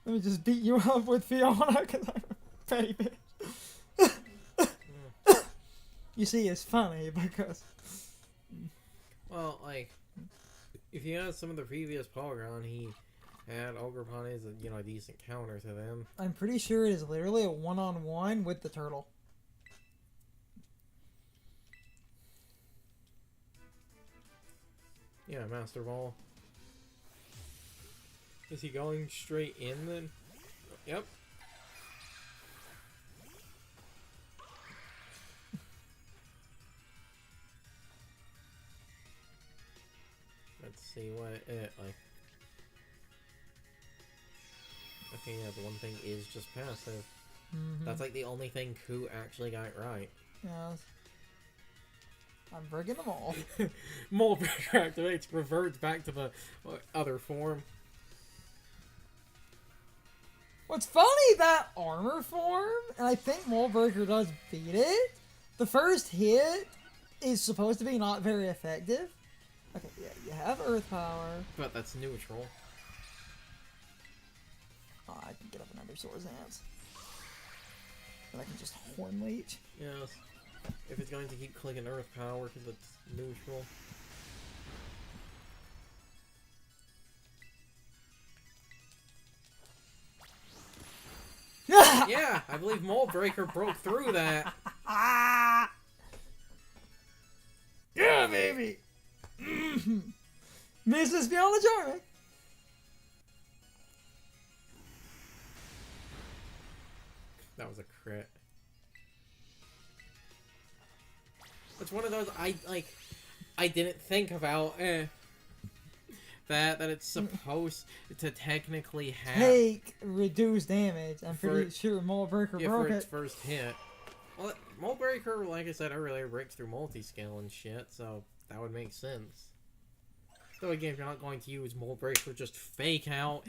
Let me just beat you up with Fiona because I'm a petty bitch. You see, it's funny because... Well, like, if you had some of the previous Polygon, he had Ogerpon as a decent counter to them. I'm pretty sure it is literally a one-on-one with the turtle. Yeah, Master Ball. Is he going straight in then? Yep. Let's see what it like. Okay, yeah, the one thing is just passive. That's like the only thing Ku actually got right. Yes. I'm breaking them all. Moldbreaker activates, reverts back to the other form. What's funny, that armor form, and I think Moldbreaker does beat it, the first hit is supposed to be not very effective. Okay, yeah, you have Earth Power. But that's neutral. Oh, I can get up another Swords Dance. But I can just Horn Leech. Yes. If it's going to keep clicking Earth Power because it's neutral. Yeah, I believe Moldbreaker broke through that. Yeah, baby! Mrs. Fiona Charming! That was a crit. It's one of those I didn't think about that it's supposed to technically have take reduced damage. I'm pretty sure Moldbreaker broke for its it. first hit. Well, Moldbreaker, like I said earlier, breaks through multi-scale and shit, so that would make sense. Though again, if you're not going to use Moldbreaker, just fake out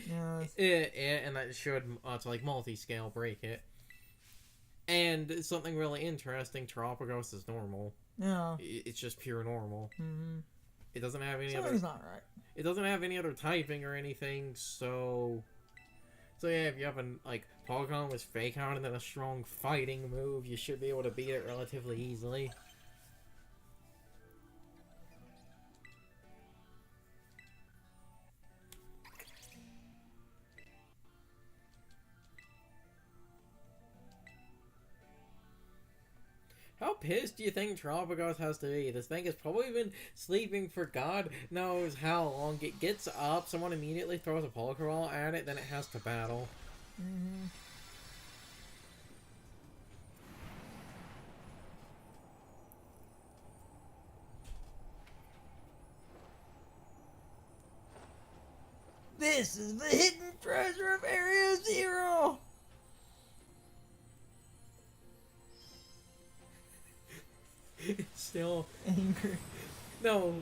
it, and that should to like multi-scale break it. And something really interesting, Terapagos is normal. Yeah. It's just pure normal. It doesn't have any Something's not right. It doesn't have any other typing or anything, so yeah, if you have a Polygon with fake out and then a strong fighting move, you should be able to beat it relatively easily. How pissed do you think Terapagos has to be? This thing has probably been sleeping for God knows how long. It gets up, someone immediately throws a Pokeball at it, then it has to battle. This is the hidden treasure of Area Zero! It's still angry. No,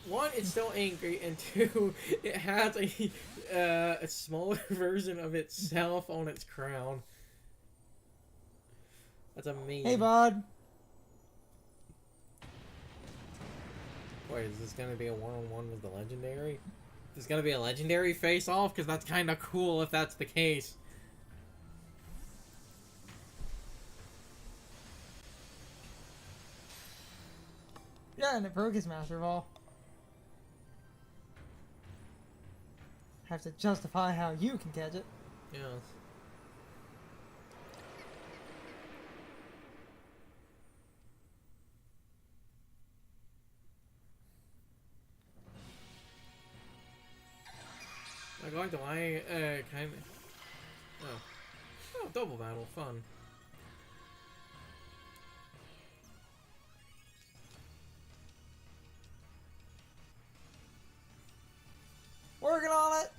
one, it's still angry, and two, it has a smaller version of itself on its crown. That's a meme. Hey, bud. Wait, is this gonna be a one-on-one with the legendary? Is this gonna be a legendary face-off? Because that's kind of cool if that's the case. Yeah, and it broke his Master Ball. Have to justify how you can catch it. Yes. I'm going to lie, kind of... Oh, double battle, fun. Working on it!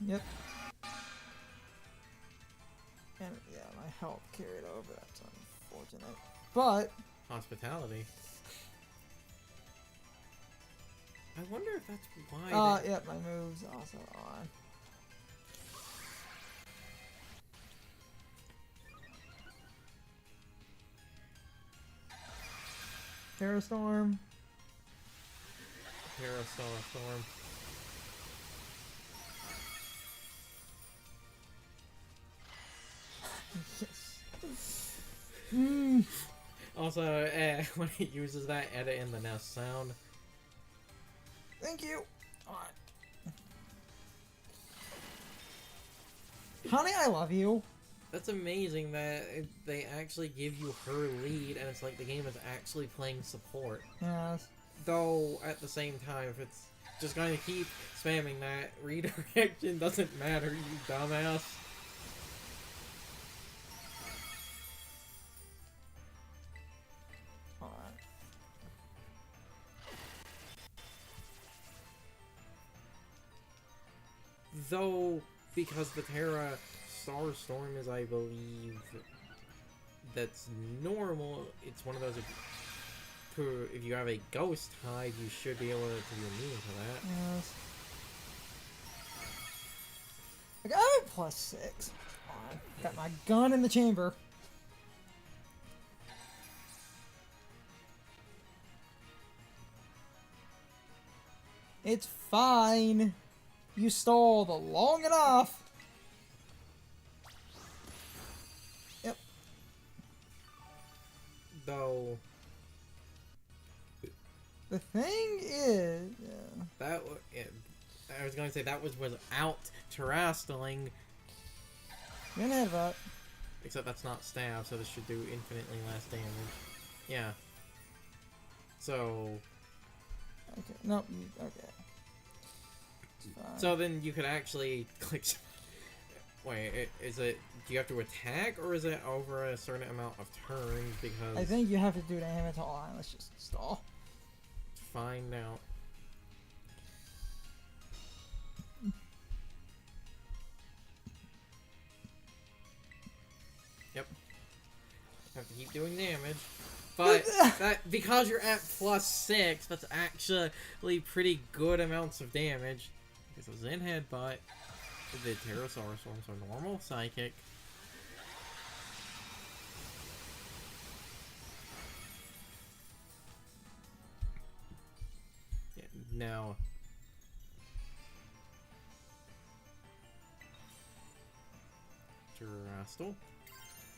Yep. And yeah, my health carried over, that's unfortunate. But... Hospitality. I wonder if that's why... yeah, my move's also on. Terra Storm. Terrastar Storm. Yes. Mm. Also, when it uses that, edit in the nest sound. Thank you. Alright. Honey, I love you. That's amazing that they actually give you her lead, and it's like the game is actually playing support. Yes. Though, at the same time, if it's just going to keep spamming that, redirection doesn't matter, you dumbass. Alright. Though, because the Terra Star Storm is, I believe, that's normal, it's one of those, if you have a Ghost Hive, you should be able to be immune to that. Yes. I got a +6. Alright. Got my gun in the chamber. It's fine. You stalled long enough. Yep. Though, The thing is... that I was going to say that was without terrastling, You're gonna headbutt. except that's not stab, so this should do infinitely less damage. Yeah. So... Okay, nope, okay. It's fine. So then you could actually click... Wait, is it... Do you have to attack, or is it over a certain amount of turns? Because... I think you have to do damage. Hold on, let's just stall. Find out. Yep. Have to keep doing damage. But that because you're at +6, that's actually pretty good amounts of damage. Because it was in headbutt. The Pterosaurus Storms are normal, psychic. Yeah, now. Terastal.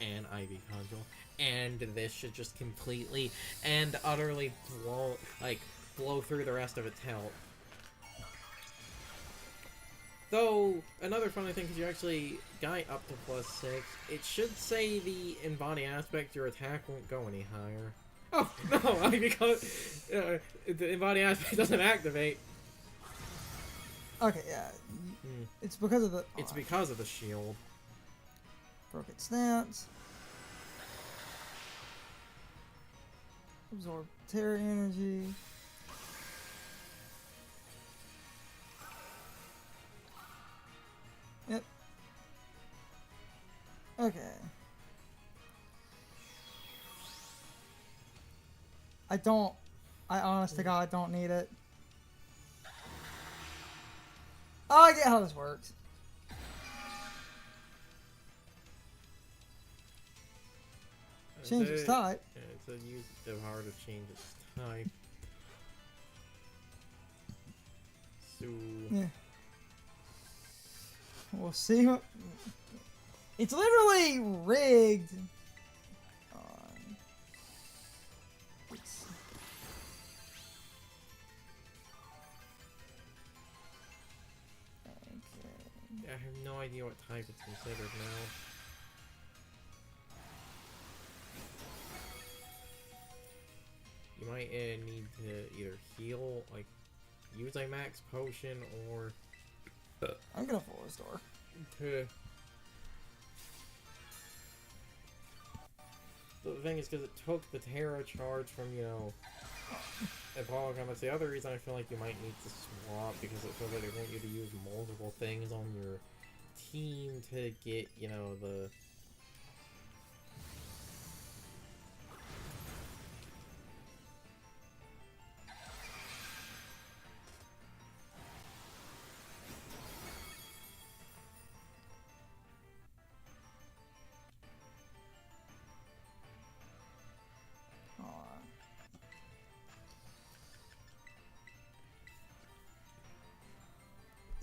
And Ivy Conjure. And this should just completely and utterly blow through the rest of its health. Though, another funny thing, because you actually got up to +6, it should say the embody aspect, your attack won't go any higher. Oh, no, because the embody aspect doesn't activate. Okay, yeah. It's because of the... It's because of the shield. Broke its stance. Absorb terror energy. Yep. Okay. I honest to God don't need it. Oh, I get how this works. Change its type. Yeah, it's a use the power to change its type. So... Yeah. We'll see what... It's literally rigged. I have no idea what type it's considered now. You might need to either heal, like, use a max potion, or... I'm gonna full restore. The thing is, because it took the Terra charge from, you know, Apollo. That's the other reason I feel like you might need to swap, because it feels like they want you to use multiple things on your team to get, you know, the...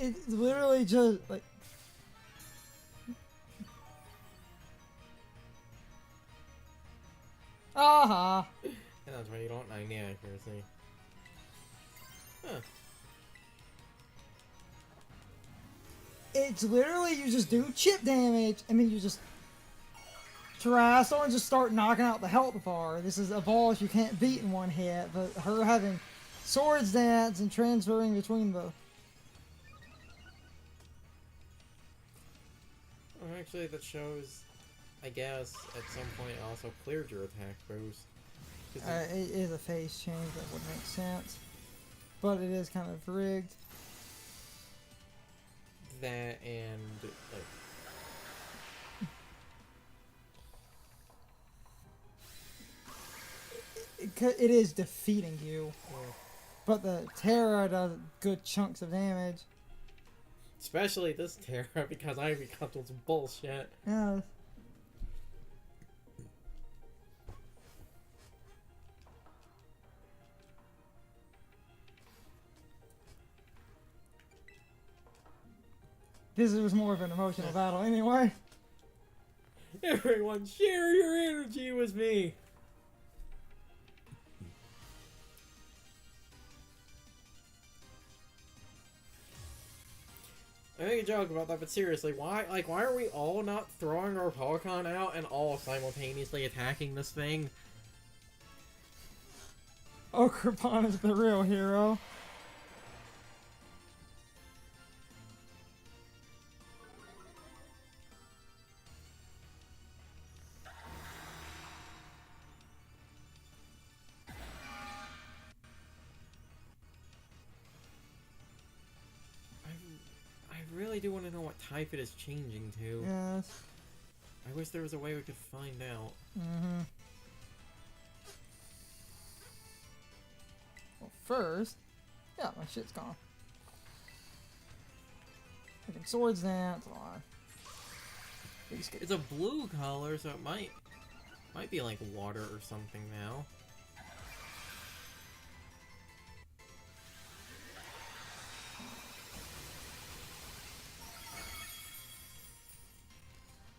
It's literally just like. Aha! And that's why you don't 90 accuracy. Huh. It's literally you just do chip damage and then you just Terrestrial and just start knocking out the health bar. This is a boss you can't beat in one hit, but her having swords dance and transferring between the. Well, actually, that shows, I guess, at some point it also cleared your attack boost. It is a phase change that would make sense, but it is kind of rigged. That and like. It is defeating you, Yeah. but the Terra does good chunks of damage. Especially this Terra, because I become some bullshit. Yeah. This was more of an emotional battle anyway. Everyone, share your energy with me! I make a joke about that, but seriously, why are we all not throwing our Pokemon out and all simultaneously attacking this thing? Okrupon is the real hero. I really do want to know what type it is changing to. Yes. I wish there was a way we could find out. Mm-hmm. Well, first, yeah, my shit's gone. Freaking swords dance. On. It's a blue color, so it might be like water or something now.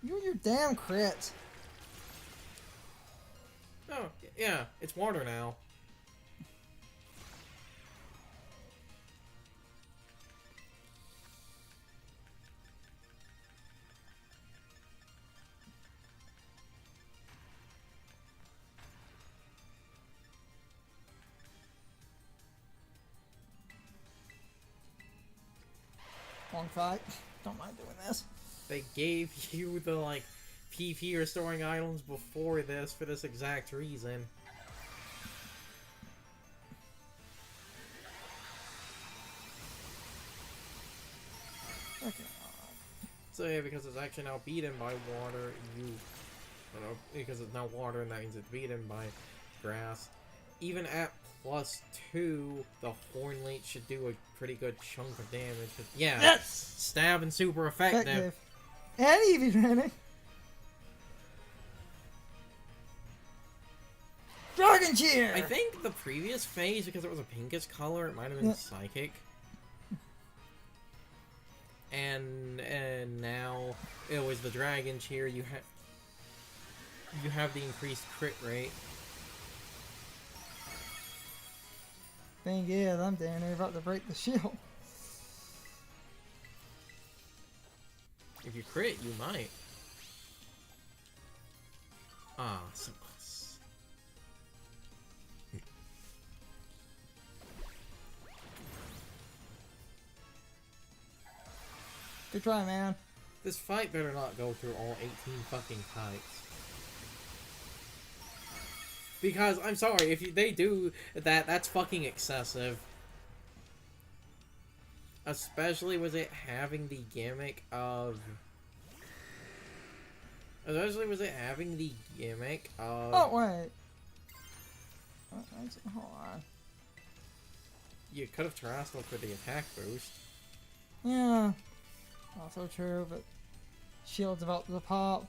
You and your damn crits. Oh, yeah, it's water now. Long fight. Don't mind doing this. They gave you the, like, PP restoring items before this for this exact reason. Okay. So yeah, because it's actually now beaten by water, because it's now water and that means it's beaten by grass. Even at +2, the Horn Leech should do a pretty good chunk of damage. Yeah, Yes! stab and super effective. And Eevee training. Dragon Cheer! I think the previous phase, because it was a pinkish color, it might have been Psychic. And now it was the Dragon Cheer. You have the increased crit rate. Thing is, I'm damn near about to break the shield. If you crit, you might. Ah, so close. Good try, man. This fight better not go through all 18 fucking types. Because, I'm sorry, if they do that, that's fucking excessive. Especially with it having the gimmick of... Especially with it having the gimmick of... Oh, wait. Hold on. You could have Terrestrial for the attack boost. Yeah. Also true, but shield's about to pop.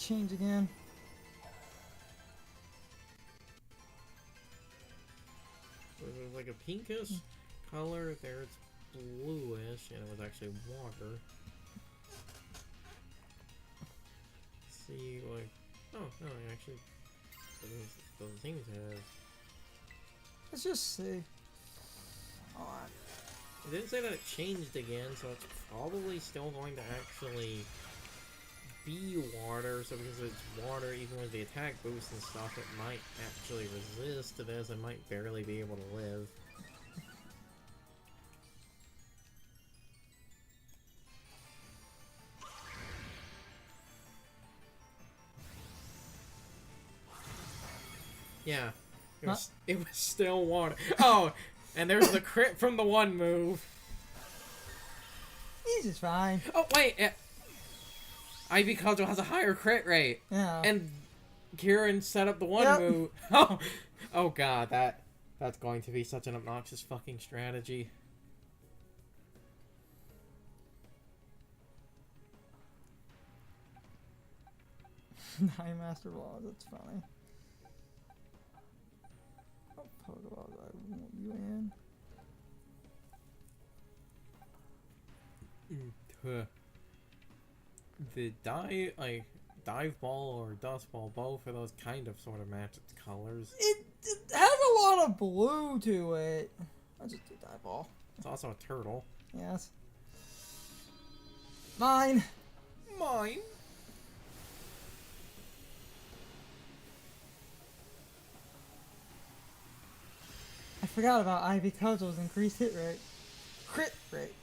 change again. There's like a pinkish color, there it's bluish, and it was actually water. See, like, oh no, it actually doesn't seem to have. Let's just see. Alright. It didn't say that it changed again, so it's probably still going to actually be water. So because it's water, even with the attack boost and stuff, it might actually resist this and might barely be able to live. Yeah, it was still water. Oh, and there's the crit from the one move. He's just fine. Oh wait, Ivy Cudgel has a higher crit rate. Yeah. And Kieran set up the one move. Oh god, that's going to be such an obnoxious fucking strategy. Nine Master Balls, that's funny. Oh, Pokeballs, I want you in. The dive ball or dust ball, both of those kind of sort of match its colors. It has a lot of blue to it. I'll just do dive ball. It's also a turtle. Yes. Mine. Mine. I forgot about Ivy Cudgel's increased hit rate. Crit rate.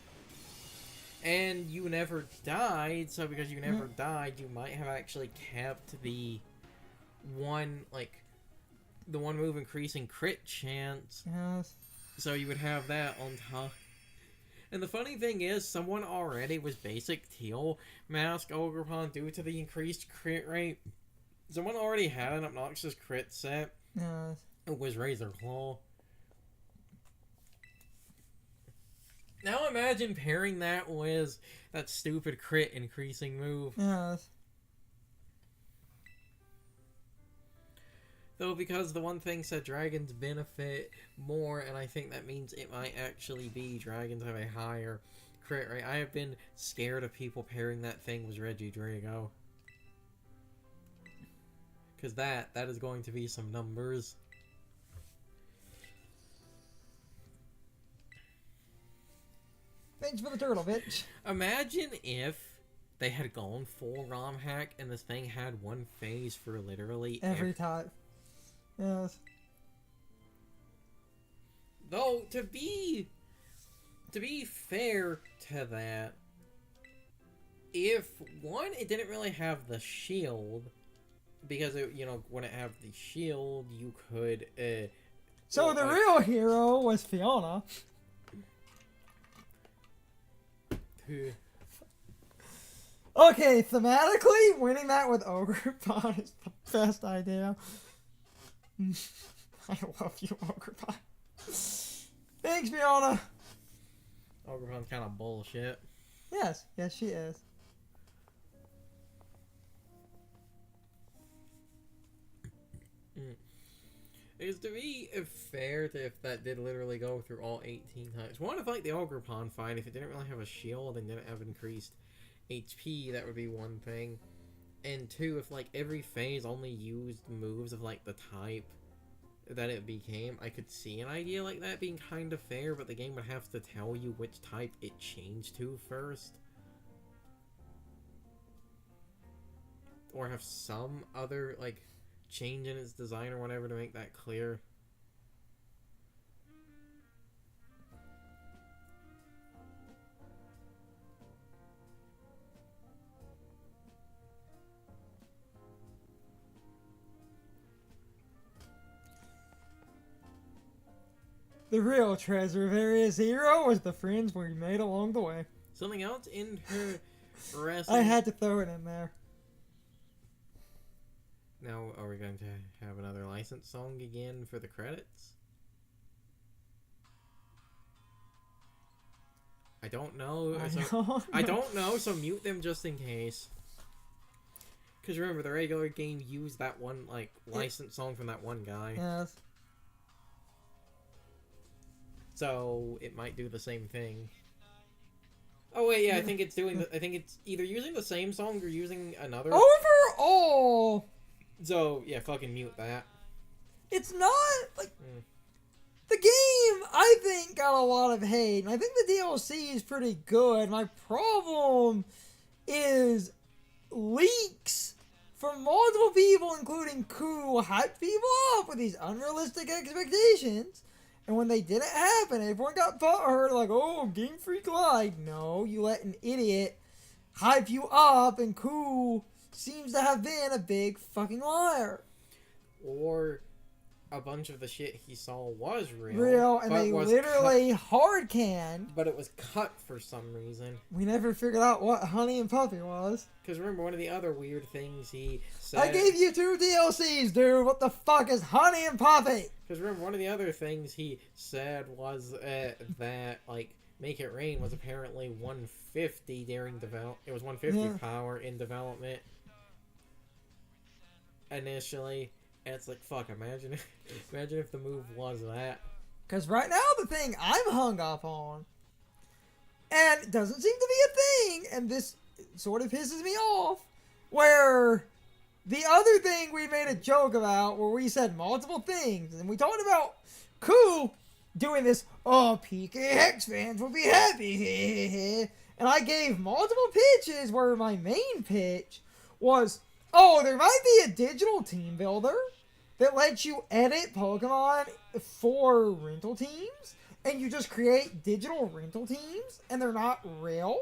And you never died, so because you never died, you might have actually kept the one move increasing crit chance. Yes. So you would have that on top. And the funny thing is, someone already was basic Teal Mask Ogerpon due to the increased crit rate. Someone already had an obnoxious crit set. Yes. It was Razor Claw. Now imagine pairing that with that stupid crit increasing move. Yes. Though because the one thing said dragons benefit more, and I think that means it might actually be dragons have a higher crit rate. I have been scared of people pairing that thing with Regidrago. Because that is going to be some numbers. Thanks for the turtle, bitch. Imagine if they had gone full ROM hack and this thing had one phase for literally every type. Yes. Though to be fair to that, if one, it didn't really have the shield, because it, wouldn't have the shield, you could so the real hero was Fiona. Okay, thematically, winning that with Ogerpon is the best idea. I love you, Ogerpon. Thanks, Fiona. Ogerpon's kind of bullshit. Yes, she is. Because to be fair to if that did literally go through all 18 times. One, if like the Ogerpon fight, if it didn't really have a shield and didn't have increased HP, that would be one thing. And two, if like every phase only used moves of like the type that it became, I could see an idea like that being kind of fair, but the game would have to tell you which type it changed to first. Or have some other, like, change in its design or whatever to make that clear. The real treasure of Area Zero was the friends we made along the way. Something else interesting. I had to throw it in there. Now, are we going to have another license song again for the credits? I don't know. I don't know, so mute them just in case. Because remember, the regular game used that one, like, licensed song from that one guy. Yes. So, it might do the same thing. Oh, wait, yeah, I think it's doing I think it's either using the same song or using another. Overall! So, yeah, fucking mute that. It's not, like... The game, I think, got a lot of hate, and I think the DLC is pretty good. My problem is leaks from multiple people, including Koo, hyped people up with these unrealistic expectations. And when they didn't happen, everyone got butthurt, like, oh, Game Freak lied. No, you let an idiot hype you up, and Koo seems to have been a big fucking liar. Or a bunch of the shit he saw was real, and they literally hard canned. But it was cut for some reason. We never figured out what Honey and Puppy was. Because remember, one of the other weird things he said... I gave you 2 DLCs, dude. What the fuck is Honey and Puppy? Because remember, one of the other things he said was that, like, Make It Rain was apparently 150 during development. It was 150 power in development initially. And it's like, fuck, imagine if the move was that. Because right now, the thing I'm hung up on, and it doesn't seem to be a thing, and this sort of pisses me off, where the other thing we made a joke about, where we said multiple things, and we talked about Koo doing this, oh, PK Hex fans will be happy, and I gave multiple pitches where my main pitch was, oh, there might be a digital team builder that lets you edit Pokemon for rental teams, and you just create digital rental teams, and they're not real.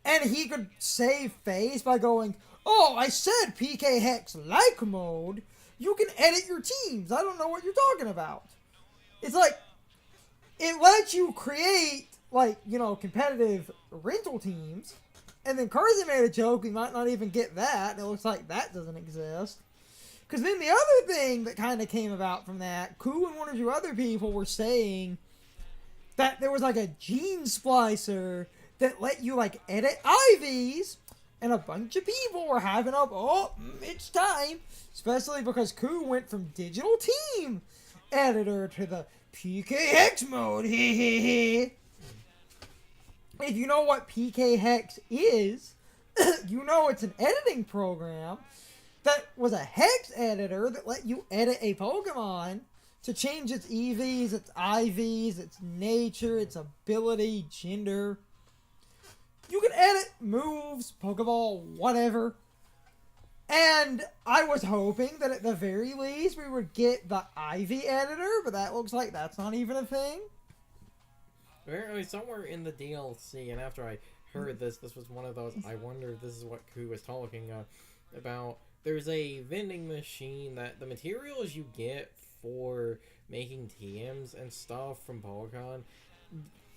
And he could save face by going, oh, I said PK Hex like mode. You can edit your teams. I don't know what you're talking about. It's like, it lets you create, like, you know, competitive rental teams. And then Carson made a joke, we might not even get that. And it looks like that doesn't exist. Because then the other thing that kind of came about from that, Koo and one or two other people were saying that there was like a gene splicer that let you like edit IVs, and a bunch of people were having up, oh, it's time. Especially because Koo went from digital team editor to the PK Hex mode. If you know what PK Hex is, you know it's an editing program that was a hex editor that let you edit a Pokemon to change its EVs, its IVs, its nature, its ability, gender. You can edit moves, Pokeball, whatever. And I was hoping that at the very least we would get the IV editor, but that looks like that's not even a thing. Apparently somewhere in the DLC, and after I heard this was one of those, I wonder if this is what Koo was talking about. There's a vending machine that the materials you get for making TMs and stuff from Pokemon,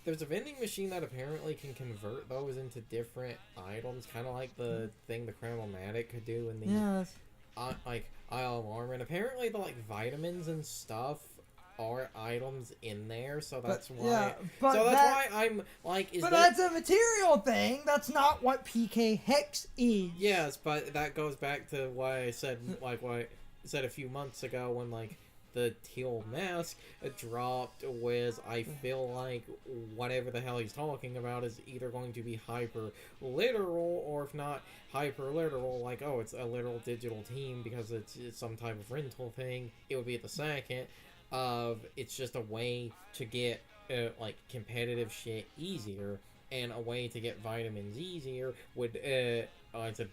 there's a vending machine that apparently can convert those into different items, kind of like the thing the Cramomatic could do in the like Isle of Armor. And apparently the like vitamins and stuff are items in there, so that's why. Yeah, but so that's why I'm like, but that's a material thing. That's not what PK Hex is. Yes, but that goes back to what I said, like what I said a few months ago when like the teal mask dropped. Was I feel like whatever the hell he's talking about is either going to be hyper literal, or if not hyper literal, like, oh, it's a literal digital team because it's some type of rental thing. It would be at the second of it's just a way to get like competitive shit easier, and a way to get vitamins easier would to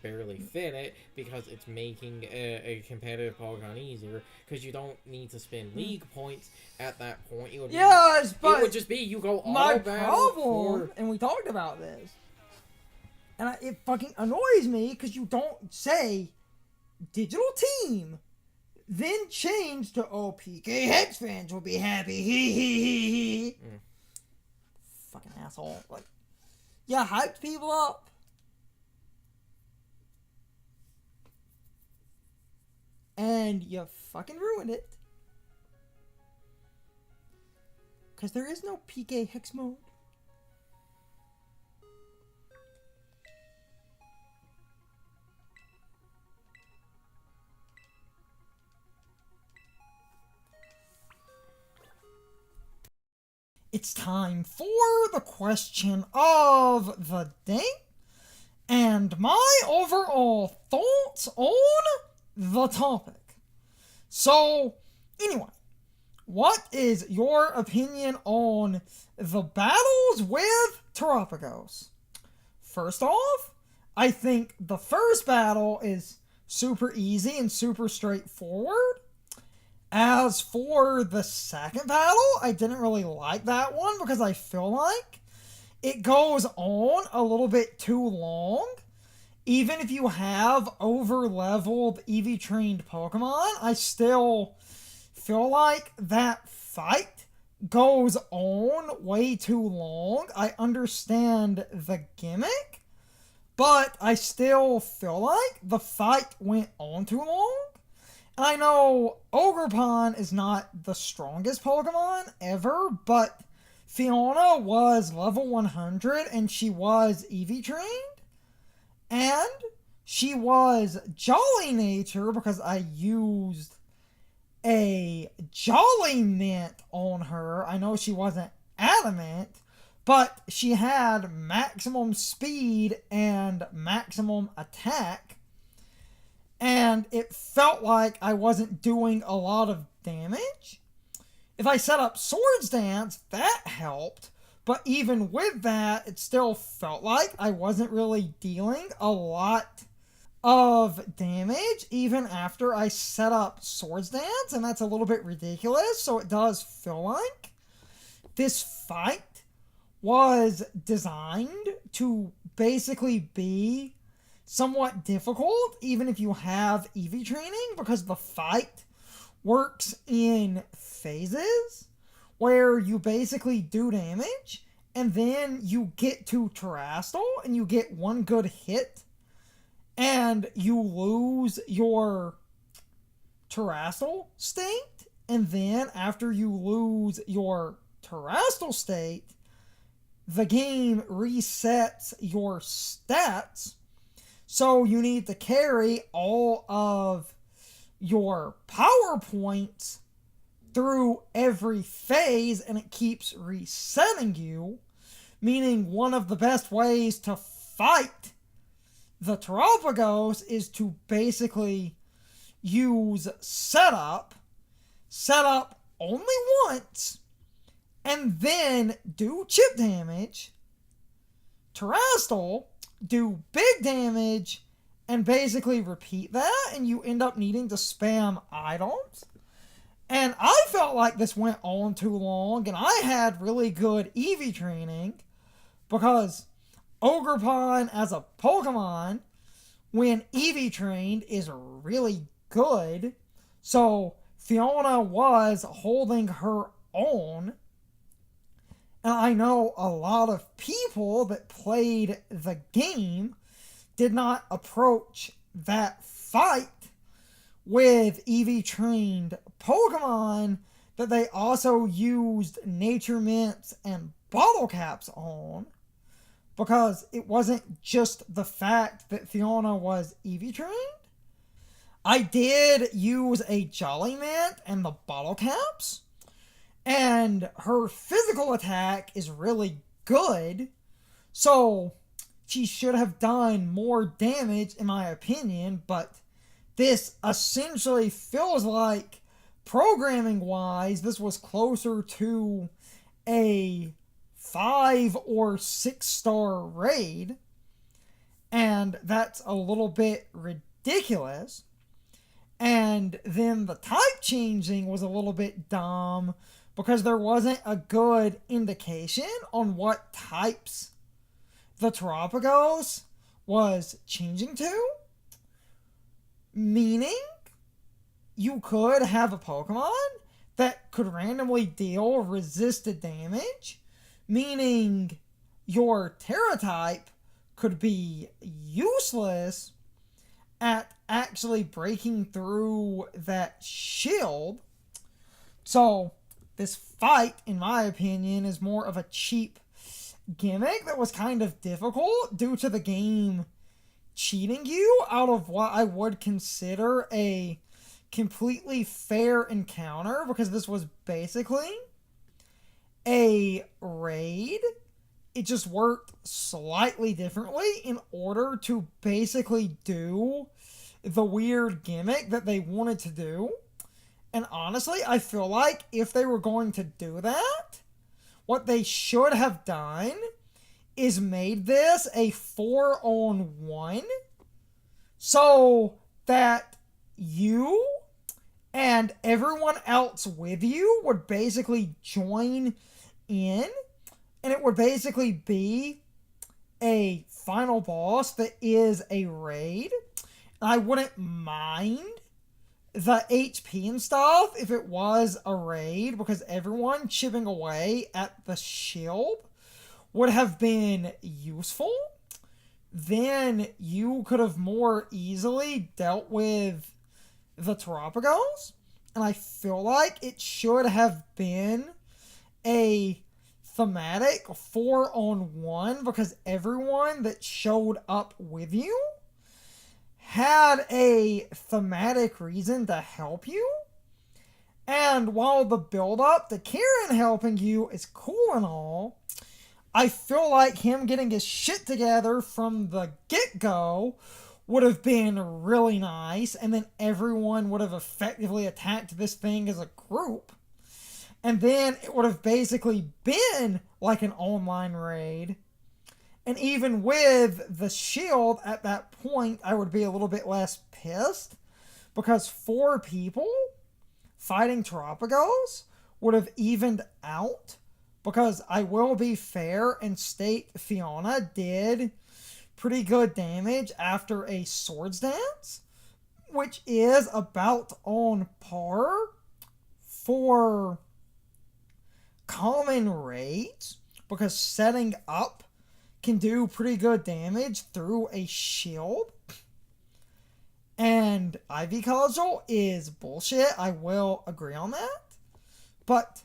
barely fit it, because it's making a competitive Pokemon easier, because you don't need to spend league points at that point. It would yes, but it would just be you go all my problem, and we talked about this, and it fucking annoys me because you don't say digital team, then change to, oh, PK Hex fans will be happy. Fucking asshole. Like, yeah, hyped people up. And you fucking ruined it. Because there is no PK Hex mode. it's time for the question of the day and my overall thoughts on the topic. So, anyway, what is your opinion on the battles with Terapagos? First off, I think the first battle is super easy and super straightforward. As for the second battle, I didn't really like that one because I feel like it goes on a little bit too long. Even if you have over-leveled EV-trained Pokemon, I still feel like that fight goes on way too long. I understand the gimmick, but I still feel like the fight went on too long. And I know Ogerpon is not the strongest Pokemon ever, but Fiona was level 100 and she was EV trained. And she was Jolly Nature because I used a Jolly Mint on her. I know she wasn't Adamant, but she had maximum speed and maximum attack. And it felt like I wasn't doing a lot of damage. If I set up Swords Dance, that helped. But even with that, it still felt like I wasn't really dealing a lot of damage, even after I set up Swords Dance, and that's a little bit ridiculous, so it does feel like this fight was designed to basically be somewhat difficult, even if you have EV training, because the fight works in phases where you basically do damage and then you get to Terastal and you get one good hit and you lose your Terastal state, and then after you lose your Terastal state, the game resets your stats. So you need to carry all of your power points through every phase, and it keeps resetting you, meaning one of the best ways to fight the Terapagos is to basically use setup only once, and then do chip damage, Terastal, do big damage, and basically repeat that, and you end up needing to spam items. And I felt like this went on too long, and I had really good EV training, because Ogerpon as a Pokemon, when EV trained, is really good. So Fiona was holding her own. And I know a lot of people that played the game did not approach that fight with EV trained Pokemon that they also used Nature Mints and Bottle Caps on, because it wasn't just the fact that Fiona was EV trained. I did use a Jolly Mint and the Bottle Caps, and her physical attack is really good, so she should have done more damage in my opinion, but this essentially feels like, programming wise, this was closer to a 5 or 6 star raid, and that's a little bit ridiculous. And then the type changing was a little bit dumb because there wasn't a good indication on what types the Terapagos was changing to. Meaning, you could have a Pokemon that could randomly deal resisted damage, meaning your Terra type could be useless at actually breaking through that shield. So, this fight, in my opinion, is more of a cheap gimmick that was kind of difficult due to the game cheating you out of what I would consider a completely fair encounter, because this was basically a raid. It just worked slightly differently in order to basically do the weird gimmick that they wanted to do. And honestly, I feel like if they were going to do that, what they should have done is made this a 4-on-1 so that you and everyone else with you would basically join in, and it would basically be a final boss that is a raid. I wouldn't mind the HP and stuff if it was a raid, because everyone chipping away at the shield would have been useful. Then you could have more easily dealt with the Terapagos, and I feel like it should have been a thematic 4-on-1 because everyone that showed up with you had a thematic reason to help you. And while the build up to Kieran helping you is cool and all, I feel like him getting his shit together from the get-go would have been really nice, and then everyone would have effectively attacked this thing as a group. And then it would have basically been like an online raid. And even with the shield at that point, I would be a little bit less pissed, because 4 people fighting Terapagos would have evened out, because I will be fair and state Fiona did pretty good damage after a Swords Dance, which is about on par for common raids, because setting up can do pretty good damage through a shield. And Ivy Cudgel is bullshit, I will agree on that. But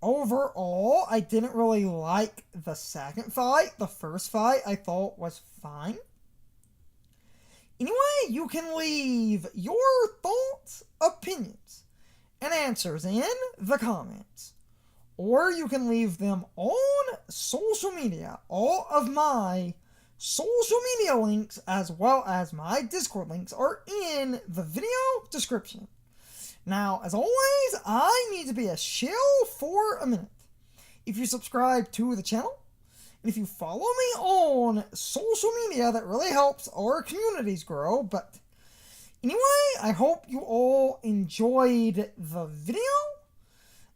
overall, I didn't really like the second fight. The first fight I thought was fine. Anyway, you can leave your thoughts, opinions, and answers in the comments. Or you can leave them on social media. All of my social media links, as well as my Discord links, are in the video description. Now, as always, I need to be a shill for a minute. If you subscribe to the channel, and if you follow me on social media, that really helps our communities grow. But anyway, I hope you all enjoyed the video,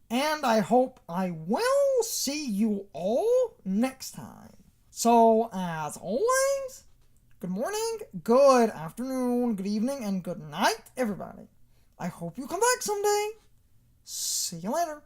and I hope I will see you all next time. So, as always, good morning, good afternoon, good evening, and good night, everybody. I hope you come back someday. See you later.